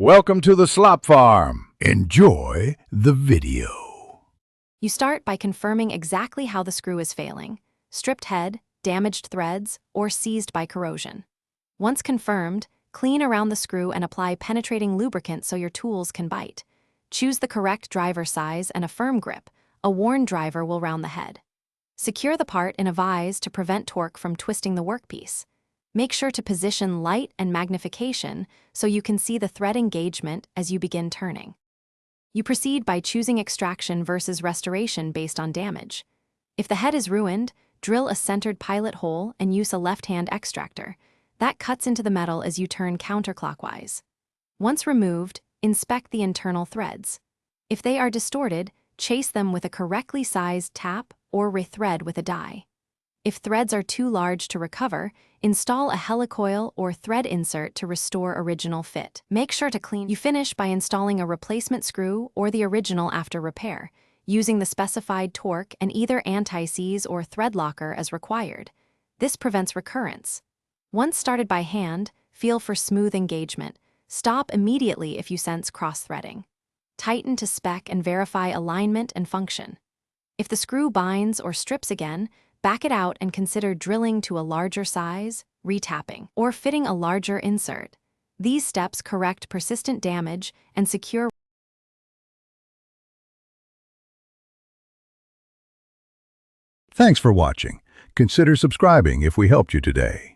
Welcome to the Slop Farm. Enjoy the video. You start by confirming exactly how the screw is failing: stripped head, damaged threads, or seized by corrosion. Once confirmed, clean around the screw and apply penetrating lubricant so your tools can bite. Choose the correct driver size and a firm grip. A worn driver will round the head. Secure the part in a vise to prevent torque from twisting the workpiece. Make sure to position light and magnification so you can see the thread engagement as you begin turning. You proceed by choosing extraction versus restoration based on damage. If the head is ruined, drill a centered pilot hole and use a left-hand extractor. That cuts into the metal as you turn counterclockwise. Once removed, inspect the internal threads. If they are distorted, chase them with a correctly sized tap or rethread with a die. If threads are too large to recover, install a helicoil or thread insert to restore original fit. Make sure to clean. You finish by installing a replacement screw or the original after repair, using the specified torque and either anti-seize or thread locker as required. This prevents recurrence. Once started by hand, feel for smooth engagement. Stop immediately if you sense cross-threading. Tighten to spec and verify alignment and function. If the screw binds or strips again, back it out and consider drilling to a larger size, retapping, or fitting a larger insert. These steps correct persistent damage and secure. Thanks for watching. Consider subscribing if we helped you today.